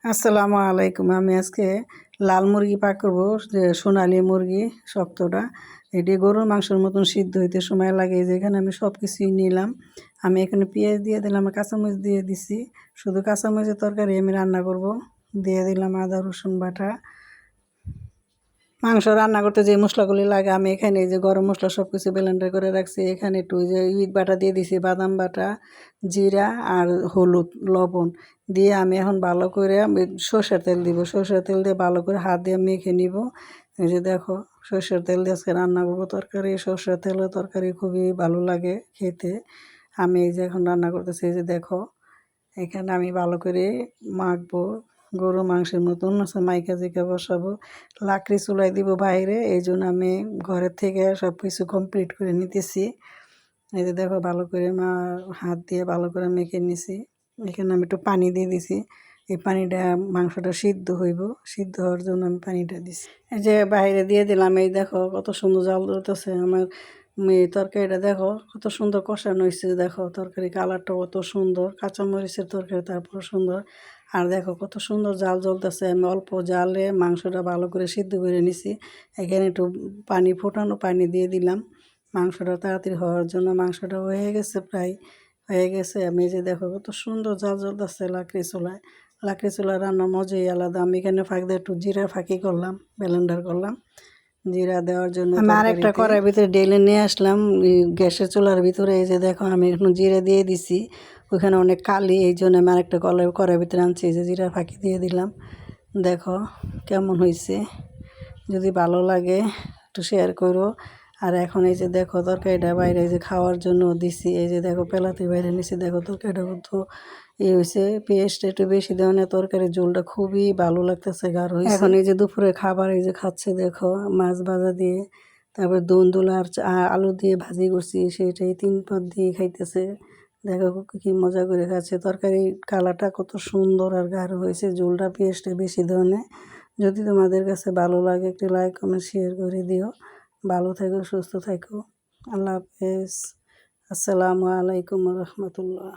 আসসালামু আলাইকুম। আমি আজকে লাল মুরগি পাক করবো, যে সোনালি মুরগি শক্তটা। এটি গরুর মাংসের মতন সিদ্ধ হইতে সময় লাগে। যেখানে আমি সব কিছুই নিলাম। আমি এখানে পেঁয়াজ দিয়ে দিলাম, কাঁচামরিচ দিয়ে দিছি। শুধু কাঁচামরিচের তরকারি আমি রান্না করব। দিয়ে দিলাম আদা রসুন বাটা। মাংস রান্না করতে যে মশলাগুলি লাগে আমি এখানে যে গরম মশলা সব কিছু ব্লেন্ডার করে রাখছি। এখানে একটু যে বাটা দিয়ে দিছি, বাদাম বাটা, জিরা আর হলুদ লবণ দিয়ে আমি এখন ভালো করে সরষের তেল দিব। সরষের তেল দিয়ে ভালো করে হাত দিয়ে মেখে নিব। এই যে দেখো, সরষের তেল দিয়ে আজকে রান্না করবো তরকারি। সরষের তেলের তরকারি খুবই ভালো লাগে খেতে। আমি এই যে এখন রান্না করতেছি। এই যে দেখো, এখানে আমি ভালো করে মাখবো, গরু মাংসের মতন মাইকা জিকা বসাবো। লাকড়ি চুলাই দিব বাইরে, এই জন্য আমি ঘরের থেকে সব কিছু কমপ্লিট করে নিতেছি। এই যে দেখো, ভালো করে হাত দিয়ে ভালো করে মেখে নিছি। এখানে আমি একটু পানি দিয়ে দিছি। এই পানিটা মাংসটা সিদ্ধ হইব, সিদ্ধ হওয়ার জন্য আমি পানিটা দিছি। এই যে বাইরে দিয়ে দিলাম। এই দেখো কত সুন্দর জাল ধরতেছে আমার তরকারিটা। দেখো কত সুন্দর কষানো হয়েছে। দেখো তরকারি কালারটা কত সুন্দর, কাঁচামরিচের তরকারি তারপর সুন্দর। আর দেখো কত সুন্দর জাল জ্বলতেছে। আমি অল্প জালে মাংসটা ভালো করে সিদ্ধ করে নিছি। এখানে একটু পানি, ফোটানো পানি দিয়ে দিলাম মাংসটা তাড়াতাড়ি হওয়ার জন্য। মাংসটা হয়ে গেছে, প্রায় হয়ে গেছে। আমি যে দেখো কত সুন্দর জাল জ্বলতেছে লাকড়ি চুলায়। লাকড়ি চুলায় রান্নার মজাই আলাদা। আমি এখানে ফাঁক দিয়ে একটু জিরা ফাঁকি করলাম, ব্লেন্ডার করলাম জিরা দেওয়ার জন্য। আমি আরেকটা কড়াইয়ের ভিতরে ঢেলে নিয়ে আসলাম গ্যাসের চুলার ভিতরে। এই যে দেখো, আমি এখন জিরা দিয়ে দিছি। ওইখানে অনেক কালি, এই জন্য আমি আরেকটা কড়াইয়ের ভিতরে আনছি। এই যে জিরা ফাঁকি দিয়ে দিলাম। দেখো কেমন হয়েছে। যদি ভালো লাগে একটু শেয়ার করো। আর এখন এই যে দেখো তরকারিটা বাইরে এই যে খাওয়ার জন্য দিছি। এই যে দেখো পেলাতে বাইরে নিছি। দেখো তরকারিটা কত হয়েছে। পেঁয়াজটা একটু বেশি দেওয়া না, তরকারির ঝোলটা খুবই ভালো লাগতেছে, গাঢ় হয়েছে। এখন এই যে দুপুরে খাবার এই যে খাচ্ছে, দেখো মাছ ভাজা দিয়ে, তারপরে দুল আর আলু দিয়ে ভাজি করছি, সেটাই 3 পদ দিয়ে খাইতেছে। দেখো কি মজা করে খাচ্ছে। তরকারি কালারটা কত সুন্দর আর গাঢ় হয়েছে। ঝোলটা পেঁয়াজটা বেশি দেওয়া নেই। যদি তোমাদের কাছে ভালো লাগে একটু লাইক কমেন্ট শেয়ার করে দিও। ভালো থেকো, সুস্থ থেকো। আল্লাহ হাফেজ। আসসালামু আলাইকুম রহমতুল্লাহ।